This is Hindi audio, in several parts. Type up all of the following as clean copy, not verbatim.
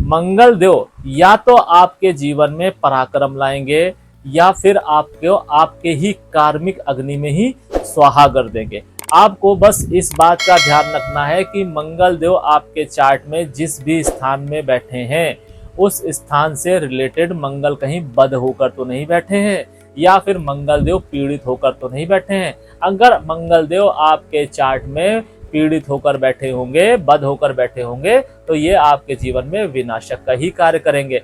मंगल देव या तो आपके जीवन में पराक्रम लाएंगे या फिर आपको आपके ही कार्मिक अग्नि में ही स्वाहा कर देंगे। आपको बस इस बात का ध्यान रखना है कि मंगल देव आपके चार्ट में जिस भी स्थान में बैठे हैं उस स्थान से रिलेटेड मंगल कहीं बद होकर तो नहीं बैठे हैं या फिर मंगल देव पीड़ित होकर तो नहीं बैठे हैं। अगर मंगल देव आपके चार्ट में पीड़ित होकर बैठे होंगे, बद होकर बैठे होंगे, तो ये आपके जीवन में विनाशक का ही कार्य करेंगे।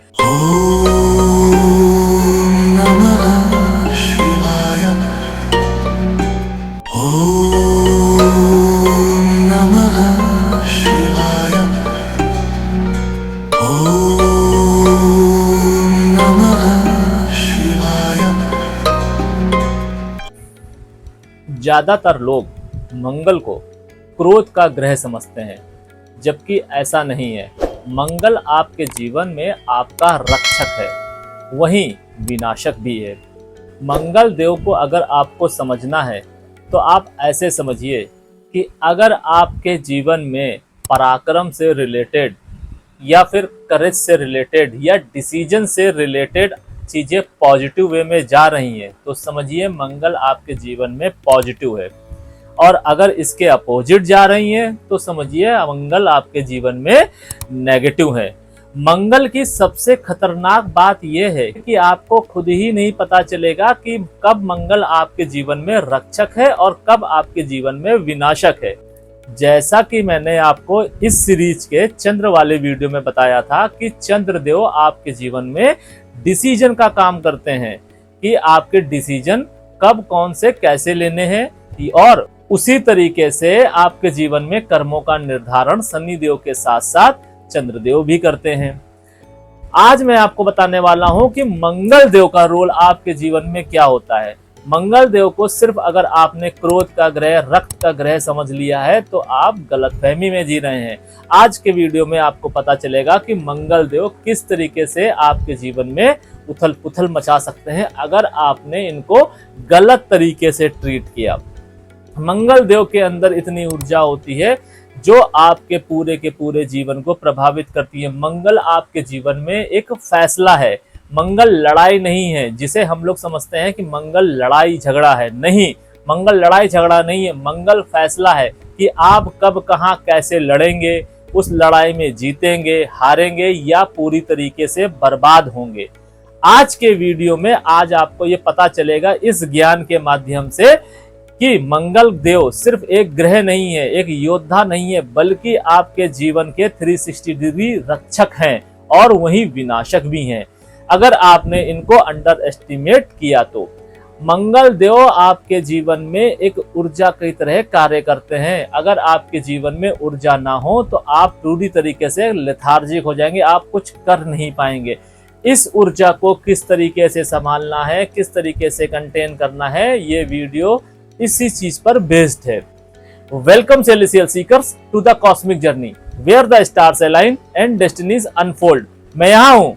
ज्यादातर लोग मंगल को क्रोध का ग्रह समझते हैं, जबकि ऐसा नहीं है। मंगल आपके जीवन में आपका रक्षक है, वहीं विनाशक भी है। मंगल देव को अगर आपको समझना है तो आप ऐसे समझिए कि अगर आपके जीवन में पराक्रम से रिलेटेड या फिर करेज से रिलेटेड या डिसीजन से रिलेटेड चीजें पॉजिटिव वे में जा रही हैं तो समझिए मंगल आपके जीवन में पॉजिटिव है, और अगर इसके अपोजिट जा रही हैं तो समझिए मंगल आपके जीवन में नेगेटिव है। मंगल की सबसे खतरनाक बात यह है कि आपको खुद ही नहीं पता चलेगा कि कब मंगल आपके जीवन में रक्षक है और कब आपके जीवन में विनाशक है। जैसा कि मैंने आपको इस सीरीज के चंद्र वाले वीडियो में बताया था कि चंद्रदेव आपके जीवन में डिसीजन का काम करते हैं कि आपके डिसीजन कब कौन से कैसे लेने हैं, और उसी तरीके से आपके जीवन में कर्मों का निर्धारण शनिदेव के साथ साथ चंद्रदेव भी करते हैं। आज मैं आपको बताने वाला हूं कि मंगल देव का रोल आपके जीवन में क्या होता है। मंगल देव को सिर्फ अगर आपने क्रोध का ग्रह, रक्त का ग्रह समझ लिया है तो आप गलतफहमी में जी रहे हैं। आज के वीडियो में आपको पता चलेगा कि मंगल देव किस तरीके से आपके जीवन में उथल पुथल मचा सकते हैं अगर आपने इनको गलत तरीके से ट्रीट किया। मंगल देव के अंदर इतनी ऊर्जा होती है जो आपके पूरे के पूरे जीवन को प्रभावित करती है। मंगल आपके जीवन में एक फैसला है, मंगल लड़ाई नहीं है जिसे हम लोग समझते हैं कि मंगल लड़ाई झगड़ा है। नहीं, मंगल लड़ाई झगड़ा नहीं है, मंगल फैसला है कि आप कब कहां कैसे लड़ेंगे, उस लड़ाई में जीतेंगे, हारेंगे या पूरी तरीके से बर्बाद होंगे। आज के वीडियो में आज आपको ये पता चलेगा इस ज्ञान के माध्यम से कि मंगल देव सिर्फ एक ग्रह नहीं है, एक योद्धा नहीं है, बल्कि आपके जीवन के 360 डिग्री रक्षक हैं और वहीं विनाशक भी हैं। अगर आपने इनको अंडर एस्टिमेट किया तो मंगल देव आपके जीवन में एक ऊर्जा की तरह कार्य करते हैं। अगर आपके जीवन में ऊर्जा ना हो तो आप पूरी तरीके से लेथार्जिक हो जाएंगे, आप कुछ कर नहीं पाएंगे। इस ऊर्जा को किस तरीके से संभालना है, किस तरीके से कंटेन करना है, ये वीडियो इसी चीज पर बेस्ड है। Welcome celestial seekers to the cosmic journey where the stars align and destinies unfold. मैं यहाँ हूँ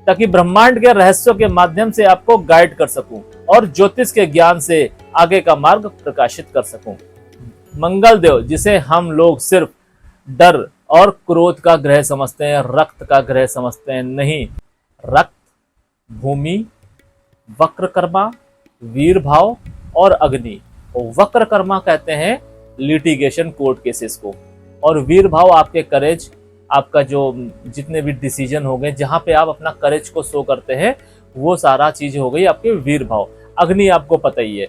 ताकि ब्रह्मांड के रहस्यों के माध्यम से आपको गाइड कर सकूं और ज्योतिष के ज्ञान से आगे का मार्ग प्रकाशित कर सकूं। मंगल देव जिसे हम लोग सिर्फ डर और क्रोध का ग्रह समझते हैं, रक्त का ग्रह समझते हैं, नहीं। रक्त, भूमि, वक्रकर्मा, वीर भाव और अग्नि। वक्रकर्मा कहते हैं लिटिगेशन कोर्ट केसेस को, और वीर भाव आपके करेज, आपका जो जितने भी डिसीजन हो गए जहां पे आप अपना करेज को शो करते हैं वो सारा चीज हो गई आपके वीर भाव। अग्नि आपको पता ही है।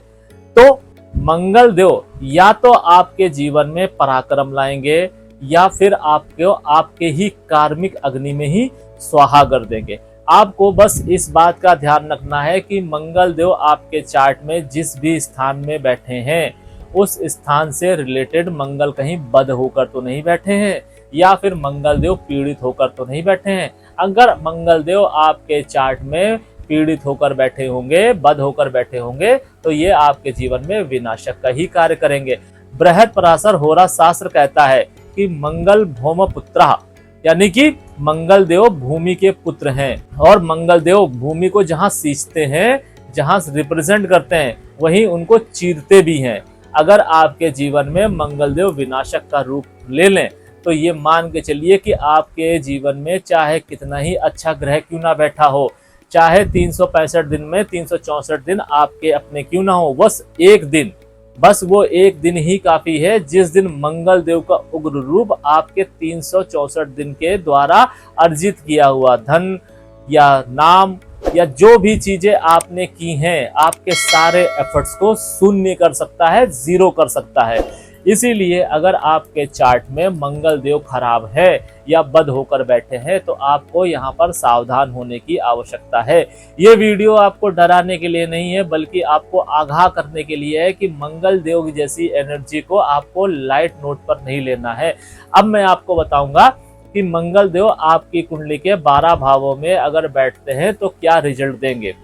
तो मंगल देव या तो आपके जीवन में पराक्रम लाएंगे या फिर आपको आपके ही कार्मिक अग्नि में ही स्वाहा कर देंगे। आपको बस इस बात का ध्यान रखना है कि मंगल देव आपके चार्ट में जिस भी स्थान में बैठे हैं उस स्थान से रिलेटेड मंगल कहीं बद होकर तो नहीं बैठे हैं या फिर मंगल देव पीड़ित होकर तो नहीं बैठे हैं। अगर मंगल देव आपके चार्ट में पीड़ित होकर बैठे होंगे, बद होकर बैठे होंगे, तो ये आपके जीवन में विनाशक का ही कार्य करेंगे। बृहद पराशर होरा शास्त्र कहता है कि मंगल भौम पुत्रः, यानी कि मंगल देव भूमि के पुत्र हैं, और मंगल देव भूमि को जहां सींचते हैं, जहां रिप्रेजेंट करते हैं, वहीं उनको चीरते भी हैं। अगर आपके जीवन में मंगल देव विनाशक का रूप ले लें तो ये मान के चलिए कि आपके जीवन में चाहे कितना ही अच्छा ग्रह क्यों ना बैठा हो, चाहे 365 दिन में 364 दिन आपके अपने क्यों ना हो, बस वो एक दिन ही काफी है जिस दिन मंगल देव का उग्र रूप आपके 364 दिन के द्वारा अर्जित किया हुआ धन या नाम या जो भी चीजें आपने की हैं, आपके सारे एफर्ट्स को शून्य कर सकता है, जीरो कर सकता है। इसीलिए अगर आपके चार्ट में मंगल देव खराब है या बद होकर बैठे हैं तो आपको यहाँ पर सावधान होने की आवश्यकता है। ये वीडियो आपको डराने के लिए नहीं है, बल्कि आपको आगाह करने के लिए है कि मंगल देव जैसी एनर्जी को आपको लाइट नोट पर नहीं लेना है। अब मैं आपको बताऊंगा कि मंगल देव आपकी कुंडली के 12 भावों में अगर बैठते हैं तो क्या रिजल्ट देंगे।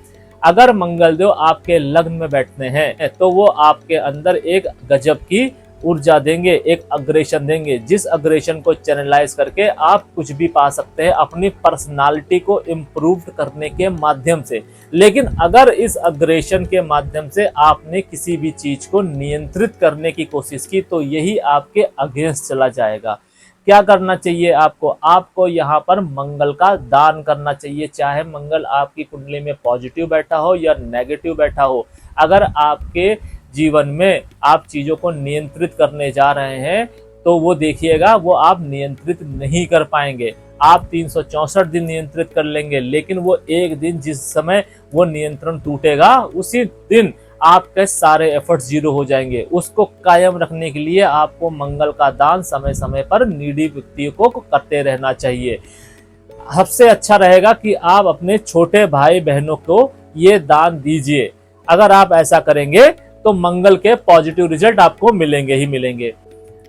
अगर मंगल देव आपके लग्न में बैठते हैं तो वो आपके अंदर एक गजब की ऊर्जा देंगे, एक अग्रेशन देंगे, जिस अग्रेशन को चैनलाइज करके आप कुछ भी पा सकते हैं अपनी पर्सनालिटी को इम्प्रूव करने के माध्यम से। लेकिन अगर इस अग्रेशन के माध्यम से आपने किसी भी चीज को नियंत्रित करने की कोशिश की तो यही आपके अगेंस्ट चला जाएगा। क्या करना चाहिए आपको यहाँ पर मंगल का दान करना चाहिए, चाहे मंगल आपकी कुंडली में पॉजिटिव बैठा हो या नेगेटिव बैठा हो। अगर आपके जीवन में आप चीजों को नियंत्रित करने जा रहे हैं तो वो देखिएगा वो आप नियंत्रित नहीं कर पाएंगे। आप 364 दिन नियंत्रित कर लेंगे, लेकिन वो एक दिन जिस समय वो नियंत्रण टूटेगा उसी दिन आपके सारे एफर्ट्स जीरो हो जाएंगे। उसको कायम रखने के लिए आपको मंगल का दान समय समय पर नीडी व्यक्तियों को करते रहना चाहिए। सबसे अच्छा रहेगा कि आप अपने छोटे भाई बहनों को ये दान दीजिए। अगर आप ऐसा करेंगे तो मंगल के पॉजिटिव रिजल्ट आपको मिलेंगे ही मिलेंगे।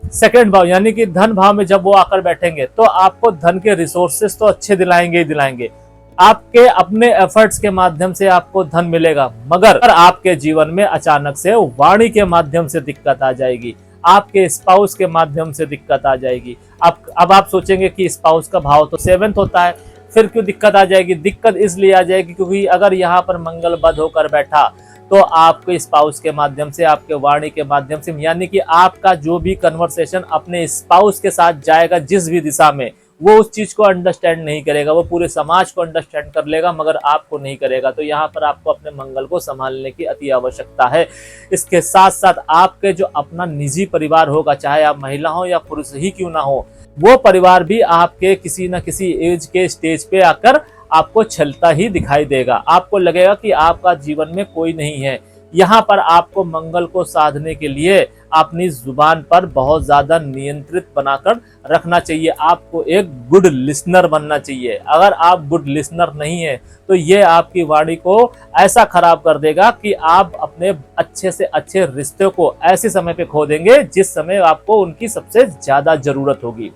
सेकंड भाव यानी कि धन भाव में जब वो आकर बैठेंगे तो आपको धन के रिसोर्सेस तो अच्छे दिलाएंगे ही दिलाएंगे। आपके अपने एफर्ट्स के माध्यम से आपको धन मिलेगा, मगर आपके जीवन में अचानक से वाणी के माध्यम से दिक्कत आ जाएगी, आपके स्पाउस के माध्यम से दिक्कत आ जाएगी। अब आप सोचेंगे कि स्पाउस का भाव तो 7th होता है, फिर क्यों दिक्कत आ जाएगी? दिक्कत इसलिए आ जाएगी क्योंकि अगर यहाँ पर मंगल बद होकर बैठा तो आपके स्पाउस के माध्यम से, आपके वाणी के माध्यम से, यानी कि आपका जो भी कन्वर्सेशन अपने स्पाउस के साथ जाएगा जिस भी दिशा में, वो उस चीज को अंडरस्टैंड नहीं करेगा। वो पूरे समाज को अंडरस्टैंड कर लेगा मगर आपको नहीं करेगा। तो यहाँ पर आपको अपने मंगल को संभालने की अति आवश्यकता है। इसके साथ साथ आपके जो अपना निजी परिवार होगा, चाहे आप महिला हो या पुरुष ही क्यों ना हो, वो परिवार भी आपके किसी न किसी एज के स्टेज पे आकर आपको छलता ही दिखाई देगा। आपको लगेगा कि आपका जीवन में कोई नहीं है। यहाँ पर आपको मंगल को साधने के लिए अपनी जुबान पर बहुत ज्यादा नियंत्रित बनाकर रखना चाहिए। आपको एक गुड लिसनर बनना चाहिए। अगर आप गुड लिसनर नहीं है तो ये आपकी वाणी को ऐसा खराब कर देगा कि आप अपने अच्छे से अच्छे रिश्ते को ऐसे समय पे खो देंगे जिस समय आपको उनकी सबसे ज्यादा जरूरत होगी।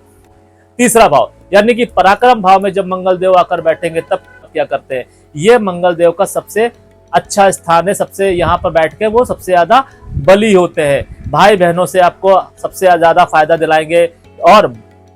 तीसरा भाव यानी कि पराक्रम भाव में जब मंगल देव आकर बैठेंगे तब क्या करते हैं? ये मंगल देव का सबसे अच्छा स्थान है। सबसे यहाँ पर बैठ के वो सबसे ज्यादा बली होते हैं। भाई बहनों से आपको सबसे ज्यादा फायदा दिलाएंगे और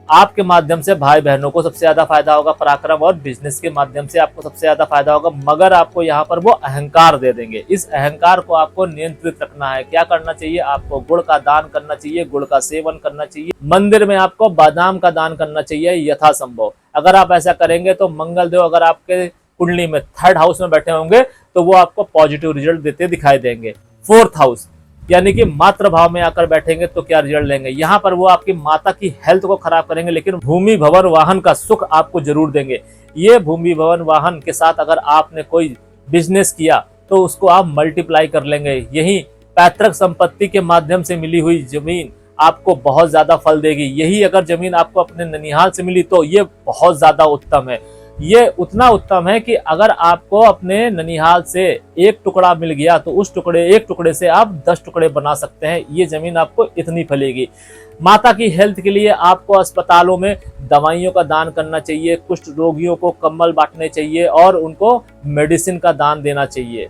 आपके माध्यम से भाई बहनों को सबसे ज्यादा फायदा होगा। पराक्रम और बिजनेस के माध्यम से आपको सबसे ज्यादा फायदा होगा, मगर आपको यहाँ पर वो अहंकार दे देंगे। इस अहंकार को आपको नियंत्रित रखना है। क्या करना चाहिए? आपको गुड़ का दान करना चाहिए, गुड़ का सेवन करना चाहिए। मंदिर में आपको बादाम का दान करना चाहिए यथासंभव। अगर आप ऐसा करेंगे तो मंगल देव अगर आपके कुंडली में 3rd हाउस में बैठे होंगे तो वो आपको पॉजिटिव रिजल्ट देते दिखाई देंगे। 4th हाउस यानी कि मातृ भाव में आकर बैठेंगे तो क्या रिजल्ट लेंगे? यहाँ पर वो आपकी माता की हेल्थ को खराब करेंगे, लेकिन भूमि भवन वाहन का सुख आपको जरूर देंगे। ये भूमि भवन वाहन के साथ अगर आपने कोई बिजनेस किया तो उसको आप मल्टीप्लाई कर लेंगे। यही पैतृक संपत्ति के माध्यम से मिली हुई जमीन आपको बहुत ज्यादा फल देगी। यही अगर जमीन आपको अपने ननिहाल से मिली तो ये बहुत ज्यादा उत्तम है। ये उतना उत्तम है कि अगर आपको अपने ननिहाल से एक टुकड़ा मिल गया तो उस एक टुकड़े से आप 10 टुकड़े बना सकते हैं। ये जमीन आपको इतनी फलेगी। माता की हेल्थ के लिए आपको अस्पतालों में दवाइयों का दान करना चाहिए, कुष्ठ रोगियों को कंबल बांटने चाहिए और उनको मेडिसिन का दान देना चाहिए।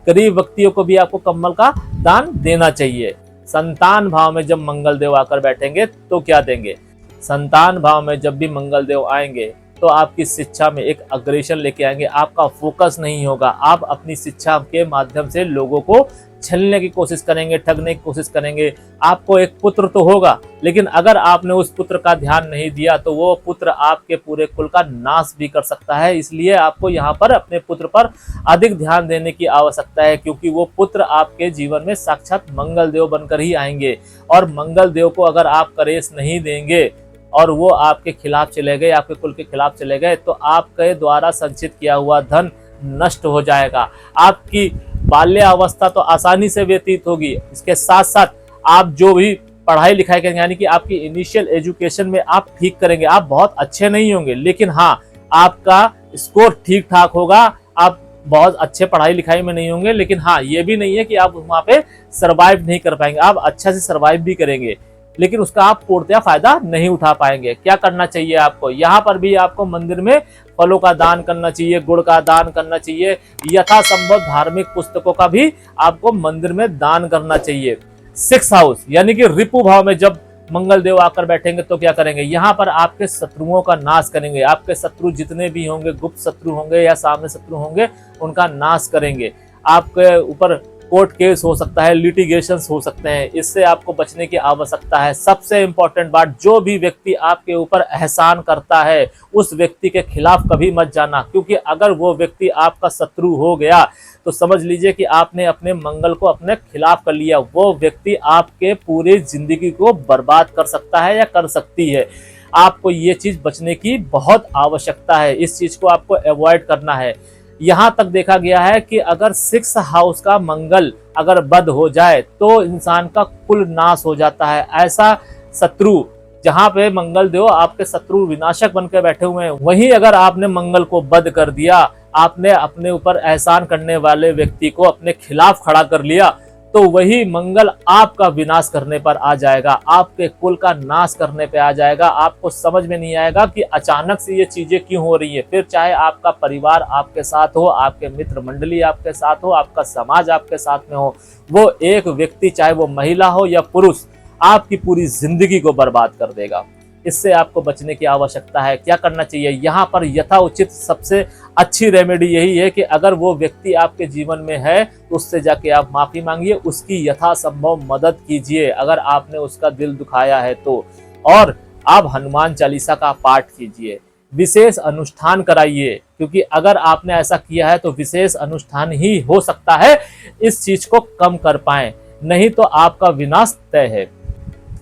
गरीब व्यक्तियों को भी आपको कंबल का दान देना चाहिए। संतान भाव में जब मंगल देव आकर बैठेंगे तो क्या देंगे? संतान भाव में जब भी मंगल देव आएंगे तो आपकी शिक्षा में एक अग्रेशन लेके आएंगे, आपका फोकस नहीं होगा, आप अपनी शिक्षा के माध्यम से लोगों को छलने की कोशिश करेंगे, ठगने की कोशिश करेंगे। आपको एक पुत्र तो होगा, लेकिन अगर आपने उस पुत्र का ध्यान नहीं दिया तो वो पुत्र आपके पूरे कुल का नाश भी कर सकता है। इसलिए आपको यहाँ पर अपने पुत्र पर अधिक ध्यान देने की आवश्यकता है, क्योंकि वो पुत्र आपके जीवन में साक्षात मंगल देव बनकर ही आएंगे। और मंगल देव को अगर आप करेस नहीं देंगे और वो आपके खिलाफ चले गए, आपके कुल के खिलाफ चले गए, तो आपके द्वारा संचित किया हुआ धन नष्ट हो जाएगा। आपकी बाल्यावस्था तो आसानी से व्यतीत होगी, इसके साथ साथ आप जो भी पढ़ाई लिखाई करेंगे, यानी कि आपकी इनिशियल एजुकेशन में आप ठीक करेंगे। आप बहुत अच्छे नहीं होंगे, लेकिन हाँ, आपका स्कोर ठीक ठाक होगा। आप बहुत अच्छे पढ़ाई लिखाई में नहीं होंगे, लेकिन हाँ, ये भी नहीं है कि आप वहां पे सरवाइव नहीं कर पाएंगे। आप अच्छा से सरवाइव भी करेंगे, लेकिन उसका आप पूर्णतया फायदा नहीं उठा पाएंगे। क्या करना चाहिए आपको? यहाँ पर भी आपको मंदिर में फलों का दान करना चाहिए, गुड़ का दान करना चाहिए, यथासंभव धार्मिक पुस्तकों का भी आपको मंदिर में दान करना चाहिए। 6th हाउस यानी कि रिपु भाव में जब मंगल देव आकर बैठेंगे तो क्या करेंगे? यहाँ पर आपके शत्रुओं का नाश करेंगे। आपके शत्रु जितने भी होंगे, गुप्त शत्रु होंगे या सामने शत्रु होंगे, उनका नाश करेंगे। आपके ऊपर कोर्ट केस हो सकता है, लिटिगेशंस हो सकते हैं, इससे आपको बचने की आवश्यकता है। सबसे इंपॉर्टेंट बात, जो भी व्यक्ति आपके ऊपर एहसान करता है उस व्यक्ति के खिलाफ कभी मत जाना, क्योंकि अगर वो व्यक्ति आपका शत्रु हो गया तो समझ लीजिए कि आपने अपने मंगल को अपने खिलाफ कर लिया। वो व्यक्ति आपके पूरी जिंदगी को बर्बाद कर सकता है या कर सकती है। आपको ये चीज बचने की बहुत आवश्यकता है, इस चीज को आपको अवॉइड करना है। यहाँ तक देखा गया है कि अगर 6th हाउस का मंगल अगर बद हो जाए तो इंसान का कुल नाश हो जाता है। ऐसा शत्रु, जहाँ पे मंगल देव आपके शत्रु विनाशक बनकर बैठे हुए हैं, वहीं अगर आपने मंगल को बद कर दिया, आपने अपने ऊपर एहसान करने वाले व्यक्ति को अपने खिलाफ खड़ा कर लिया, तो वही मंगल आपका विनाश करने पर आ जाएगा, आपके कुल का नाश करने पे आ जाएगा। आपको समझ में नहीं आएगा कि अचानक से ये चीजें क्यों हो रही है। फिर चाहे आपका परिवार आपके साथ हो, आपके मित्र मंडली आपके साथ हो, आपका समाज आपके साथ में हो, वो एक व्यक्ति चाहे वो महिला हो या पुरुष, आपकी पूरी जिंदगी को बर्बाद कर देगा। इससे आपको बचने की आवश्यकता है। क्या करना चाहिए? यहाँ पर यथा उचित सबसे अच्छी रेमेडी यही है कि अगर वो व्यक्ति आपके जीवन में है तो उससे जाके आप माफी मांगिए, उसकी यथासंभव मदद कीजिए अगर आपने उसका दिल दुखाया है तो। और आप हनुमान चालीसा का पाठ कीजिए, विशेष अनुष्ठान कराइए, क्योंकि अगर आपने ऐसा किया है तो विशेष अनुष्ठान ही हो सकता है इस चीज को कम कर पाए, नहीं तो आपका विनाश तय है।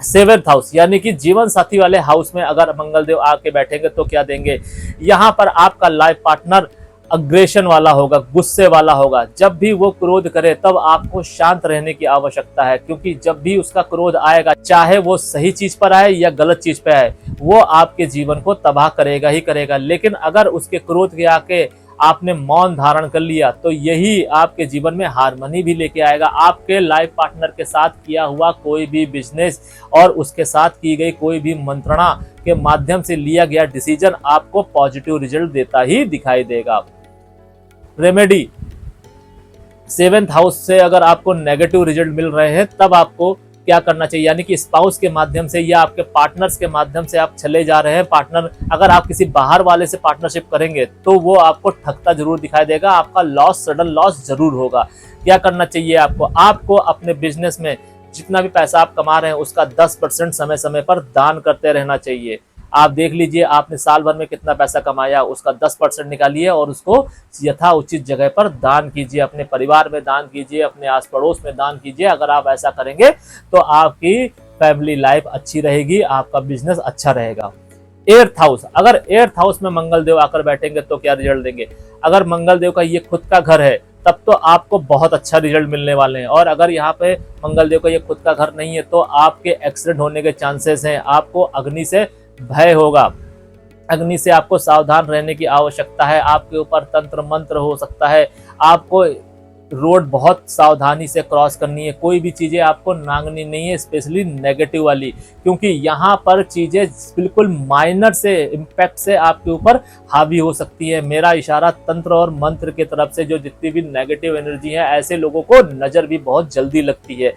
7th हाउस यानी कि जीवन साथी वाले हाउस में अगर मंगल देव आके बैठेंगे तो क्या देंगे? यहाँ पर आपका लाइफ पार्टनर अग्रेशन वाला होगा, गुस्से वाला होगा। जब भी वो क्रोध करे तब आपको शांत रहने की आवश्यकता है, क्योंकि जब भी उसका क्रोध आएगा, चाहे वो सही चीज पर आए या गलत चीज पर आए, वो आपके जीवन को तबाह करेगा ही करेगा। लेकिन अगर उसके क्रोध के आके आपने मौन धारण कर लिया तो यही आपके जीवन में हार्मनी भी लेके आएगा। आपके लाइफ पार्टनर के साथ किया हुआ कोई भी बिजनेस और उसके साथ की गई कोई भी मंत्रणा के माध्यम से लिया गया डिसीजन आपको पॉजिटिव रिजल्ट देता ही दिखाई देगा। रेमेडी, 7th हाउस से अगर आपको नेगेटिव रिजल्ट मिल रहे हैं तब आपको क्या करना चाहिए? यानी कि स्पाउस के माध्यम से या आपके पार्टनर्स के माध्यम से आप चले जा रहे हैं। पार्टनर, अगर आप किसी बाहर वाले से पार्टनरशिप करेंगे तो वो आपको ठगता जरूर दिखाई देगा, आपका लॉस, सडन लॉस जरूर होगा। क्या करना चाहिए आपको? आपको अपने बिजनेस में जितना भी पैसा आप कमा रहे हैं उसका 10% समय समय पर दान करते रहना चाहिए। आप देख लीजिए आपने साल भर में कितना पैसा कमाया, उसका 10% निकालिए और उसको यथा उचित जगह पर दान कीजिए। अपने परिवार में दान कीजिए, अपने आस पड़ोस में दान कीजिए। अगर आप ऐसा करेंगे तो आपकी फैमिली लाइफ अच्छी रहेगी, आपका बिजनेस अच्छा रहेगा। 8th हाउस, अगर 8th हाउस में मंगल देव आकर बैठेंगे तो क्या रिजल्ट देंगे? अगर मंगल देव का ये खुद का घर है तब तो आपको बहुत अच्छा रिजल्ट मिलने वाले हैं। और अगर यहाँ पे मंगल देव का ये खुद का घर नहीं है तो आपके एक्सीडेंट होने के चांसेस हैं, आपको अग्नि से भय होगा, अग्नि से आपको सावधान रहने की आवश्यकता है। आपके ऊपर तंत्र मंत्र हो सकता है, आपको रोड बहुत सावधानी से क्रॉस करनी है, कोई भी चीजें आपको नांगनी नहीं है, स्पेशली नेगेटिव वाली, क्योंकि यहाँ पर चीजें बिल्कुल माइनर से इम्पैक्ट से आपके ऊपर हावी हो सकती है। मेरा इशारा तंत्र और मंत्र की तरफ से जो जितनी भी नेगेटिव एनर्जी है, ऐसे लोगों को नजर भी बहुत जल्दी लगती है।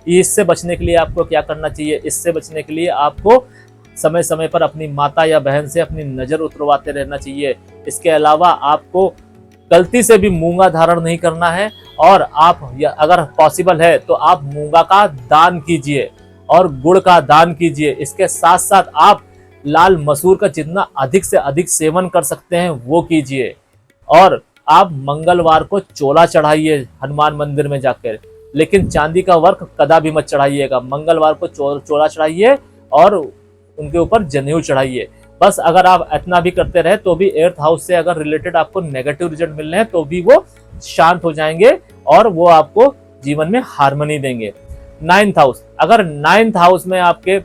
इससे बचने के लिए आपको क्या करना चाहिए? इससे बचने के लिए आपको समय समय पर अपनी माता या बहन से अपनी नजर उतरवाते रहना चाहिए। इसके अलावा आपको गलती से भी मूंगा धारण नहीं करना है, और आप अगर पॉसिबल है तो आप मूंगा का दान कीजिए और गुड़ का दान कीजिए। इसके साथ साथ आप लाल मसूर का जितना अधिक से अधिक सेवन कर सकते हैं वो कीजिए। और आप मंगलवार को चोला चढ़ाइए हनुमान मंदिर में जाकर, लेकिन चांदी का वर्क कदापि मत चढ़ाइएगा। मंगलवार को चोला चढ़ाइए और उनके ऊपर जनेऊ चढ़ाइए। बस अगर आप इतना भी करते रहे तो भी एर्थ हाउस से अगर रिलेटेड आपको नेगेटिव रिजल्ट मिल रहे हैं तो भी वो शांत हो जाएंगे और वो आपको जीवन में हार्मनी देंगे। 9th हाउस, अगर 9th हाउस में आपके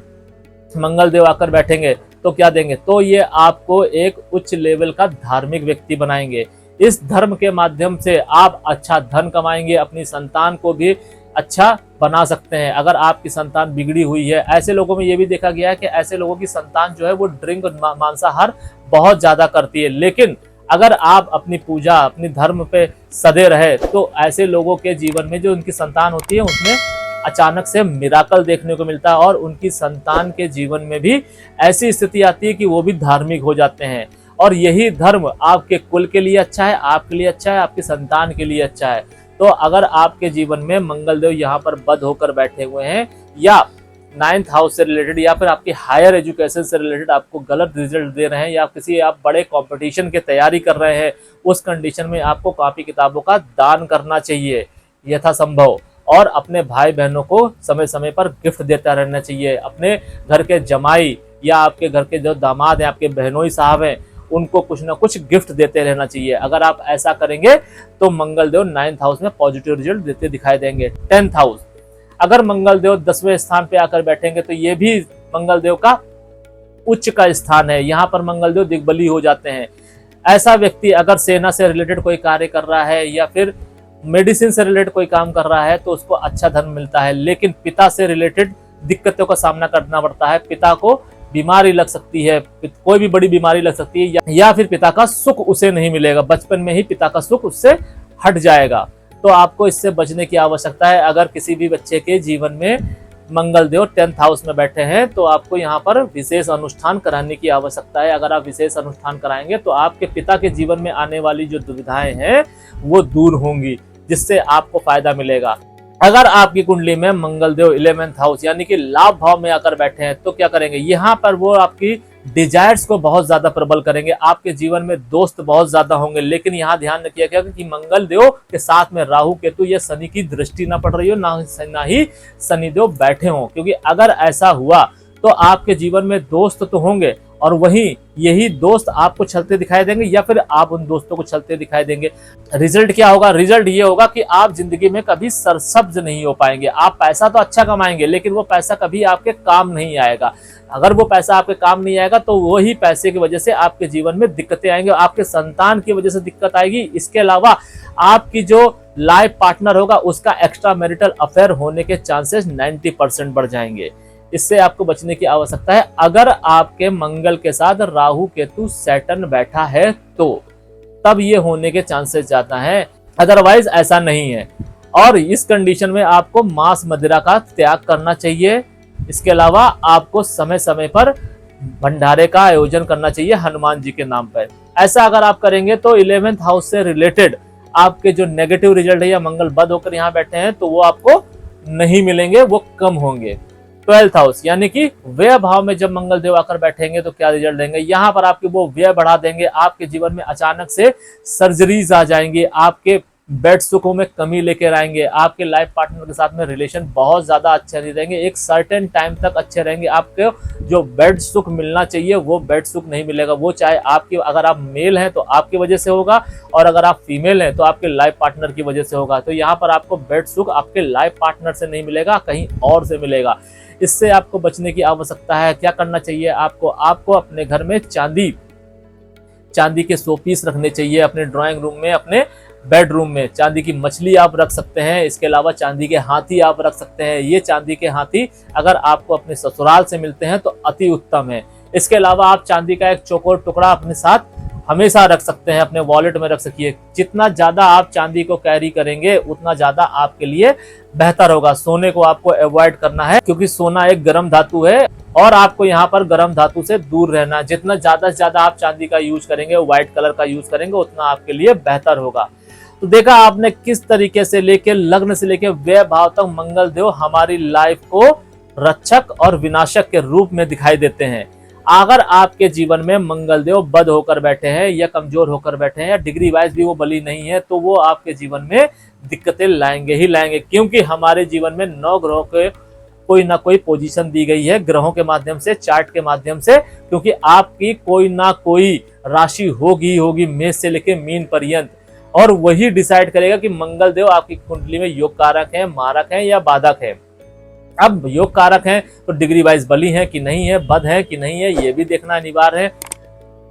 मंगल देव आकर बैठेंगे तो क्या देंगे, तो ये आपको एक उच्च लेवल का धार्मिक व्यक्ति बनाएंगे। इस धर्म के माध्यम से आप अच्छा धन कमाएंगे, अपनी संतान को भी अच्छा बना सकते हैं। अगर आपकी संतान बिगड़ी हुई है, ऐसे लोगों में ये भी देखा गया है कि ऐसे लोगों की संतान जो है वो ड्रिंक और मांसाहार बहुत ज्यादा करती है, लेकिन अगर आप अपनी पूजा अपनी धर्म पे सदे रहे तो ऐसे लोगों के जीवन में जो उनकी संतान होती है उसमें अचानक से मिराकल देखने को मिलता है और उनकी संतान के जीवन में भी ऐसी स्थिति आती है कि वो भी धार्मिक हो जाते हैं। और यही धर्म आपके कुल के लिए अच्छा है, आपके लिए अच्छा है, आपकी संतान के लिए अच्छा है। तो अगर आपके जीवन में मंगल देव यहाँ पर बद होकर बैठे हुए हैं या 9th हाउस से रिलेटेड या फिर आपकी हायर एजुकेशन से रिलेटेड आपको गलत रिजल्ट दे रहे हैं या किसी आप बड़े कंपटीशन की तैयारी कर रहे हैं, उस कंडीशन में आपको कॉपी किताबों का दान करना चाहिए यथासंभव। और अपने भाई बहनों को समय समय पर गिफ्ट देता रहना चाहिए। अपने घर के जमाई या आपके घर के जो दामाद हैं, आपके बहनोई साहब हैं, उनको कुछ ना कुछ गिफ्ट देते रहना चाहिए। अगर आप ऐसा करेंगे तो मंगल देव 9th हाउस में पॉजिटिव रिजल्ट देते दिखाई देंगे। 10th हाउस, अगर मंगल देव 10वें स्थान पे आकर बैठेंगे तो ये भी मंगल देव का उच्च का स्थान है। यहाँ पर मंगल देव दिग्बली हो जाते हैं। ऐसा व्यक्ति अगर सेना से रिलेटेड कोई कार्य कर रहा है या फिर मेडिसिन से रिलेटेड कोई काम कर रहा है तो उसको अच्छा धन मिलता है, लेकिन पिता से रिलेटेड दिक्कतों का सामना करना पड़ता है। पिता को बीमारी लग सकती है, कोई भी बड़ी बीमारी लग सकती है या फिर पिता का सुख उसे नहीं मिलेगा, बचपन में ही पिता का सुख उससे हट जाएगा। तो आपको इससे बचने की आवश्यकता है। अगर किसी भी बच्चे के जीवन में मंगल देव 10th हाउस में बैठे हैं तो आपको यहाँ पर विशेष अनुष्ठान कराने की आवश्यकता है। अगर आप विशेष अनुष्ठान कराएंगे तो आपके पिता के जीवन में आने वाली जो दुविधाएं हैं वो दूर होंगी, जिससे आपको फायदा मिलेगा। अगर आपकी कुंडली में मंगल देव 11th हाउस यानी कि लाभ भाव में आकर बैठे हैं तो क्या करेंगे, यहाँ पर वो आपकी डिजायर्स को बहुत ज्यादा प्रबल करेंगे। आपके जीवन में दोस्त बहुत ज्यादा होंगे, लेकिन यहाँ ध्यान रखिए क्या कि मंगल देव के साथ में राहु केतु या शनि की दृष्टि ना पड़ रही हो, ना ही शनि देव बैठे हों, क्योंकि अगर ऐसा हुआ तो आपके जीवन में दोस्त तो होंगे और वहीं यही दोस्त आपको छलते दिखाई देंगे या फिर आप उन दोस्तों को छलते दिखाई देंगे। रिजल्ट क्या होगा, रिजल्ट ये होगा कि आप जिंदगी में कभी सरसब्ज नहीं हो पाएंगे। आप पैसा तो अच्छा कमाएंगे लेकिन वो पैसा कभी आपके काम नहीं आएगा। अगर वो पैसा आपके काम नहीं आएगा तो वही पैसे की वजह से आपके जीवन में दिक्कतें आएंगी, आपके संतान की वजह से दिक्कत आएगी। इसके अलावा आपकी जो लाइफ पार्टनर होगा उसका एक्स्ट्रा मैरिटल अफेयर होने के चांसेस 90% बढ़ जाएंगे। इससे आपको बचने की आवश्यकता है। अगर आपके मंगल के साथ राहु केतु सैटर्न बैठा है तो तब ये होने के चांसेस ज्यादा हैं, अदरवाइज ऐसा नहीं है। और इस कंडीशन में आपको मांस मदिरा का त्याग करना चाहिए। इसके अलावा आपको समय समय पर भंडारे का आयोजन करना चाहिए हनुमान जी के नाम पर। ऐसा अगर आप करेंगे तो 11th हाउस से रिलेटेड आपके जो नेगेटिव रिजल्ट है या मंगल बद होकर यहाँ बैठे हैं तो वो आपको नहीं मिलेंगे, वो कम होंगे। 12th हाउस यानी कि व्यय भाव में जब मंगल देव आकर बैठेंगे तो क्या रिजल्ट देंगे, यहाँ पर आपके वो व्यय बढ़ा देंगे। आपके जीवन में अचानक से सर्जरीज आ जाएंगी, आपके बेड सुखों में कमी लेकर आएंगे, आपके लाइफ पार्टनर के साथ में रिलेशन बहुत ज्यादा अच्छे नहीं रहेंगे, एक सर्टेन टाइम तक अच्छे रहेंगे। आपके जो बेड सुख मिलना चाहिए वो बेड सुख नहीं मिलेगा। वो चाहे आपकी, अगर आप मेल हैं तो आपकी वजह से होगा और अगर आप फीमेल हैं तो आपके लाइफ पार्टनर की वजह से होगा। तो यहाँ पर आपको बेड सुख आपके लाइफ पार्टनर से नहीं मिलेगा, कहीं और से मिलेगा। इससे आपको बचने की आवश्यकता है। क्या करना चाहिए आपको अपने घर में चांदी के शोपीस रखने चाहिए। अपने ड्राइंग रूम में, अपने बेडरूम में चांदी की मछली आप रख सकते हैं। इसके अलावा चांदी के हाथी आप रख सकते हैं। ये चांदी के हाथी अगर आपको अपने ससुराल से मिलते हैं तो अति उत्तम है। इसके अलावा आप चांदी का एक चौकोर टुकड़ा अपने साथ हमेशा रख सकते हैं, अपने वॉलेट में रख सकिए। जितना ज्यादा आप चांदी को कैरी करेंगे उतना ज्यादा आपके लिए बेहतर होगा। सोने को आपको अवॉइड करना है, क्योंकि सोना एक गर्म धातु है और आपको यहाँ पर गर्म धातु से दूर रहना है। जितना ज्यादा से ज्यादा आप चांदी का यूज करेंगे, व्हाइट कलर का यूज करेंगे, उतना आपके लिए बेहतर होगा। तो देखा आपने किस तरीके से लेके लग्न से लेके वैभाव तक मंगल देव हमारी लाइफ को रक्षक और विनाशक के रूप में दिखाई देते हैं। अगर आपके जीवन में मंगल देव बद होकर बैठे हैं या कमजोर होकर बैठे हैं या डिग्री वाइज भी वो बली नहीं है, तो वो आपके जीवन में दिक्कतें लाएंगे ही लाएंगे। क्योंकि हमारे जीवन में 9 ग्रहों के कोई ना कोई पोजीशन दी गई है, ग्रहों के माध्यम से, चार्ट के माध्यम से। क्योंकि आपकी कोई ना कोई राशि होगी मेष से लेके मीन पर्यंत, और वही डिसाइड करेगा कि मंगल देव आपकी कुंडली में योग कारक है, मारक है या बाधक है। अब योग कारक हैं तो डिग्री वाइज बली है कि नहीं है, बद है कि नहीं है, ये भी देखना अनिवार्य है।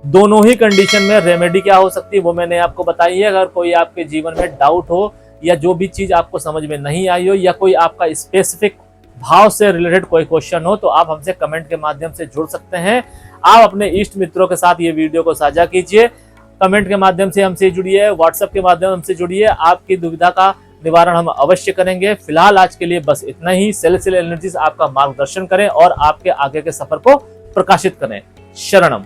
दोनों ही कंडीशन में रेमेडी क्या हो सकती है वो मैंने आपको बताई है। अगर कोई आपके जीवन में डाउट हो या जो भी चीज आपको समझ में नहीं आई हो या कोई आपका स्पेसिफिक भाव से रिलेटेड कोई क्वेश्चन हो, तो आप हमसे कमेंट के माध्यम से जुड़ सकते हैं। आप अपने इष्ट मित्रों के साथ ये वीडियो को साझा कीजिए, कमेंट के माध्यम से हमसे जुड़िए, व्हाट्सएप के माध्यम से जुड़िए। आपकी दुविधा का निवारण हम अवश्य करेंगे। फिलहाल आज के लिए बस इतना ही। सेलेस्टियल एनर्जीज आपका मार्गदर्शन करें और आपके आगे के सफर को प्रकाशित करें। शरणम।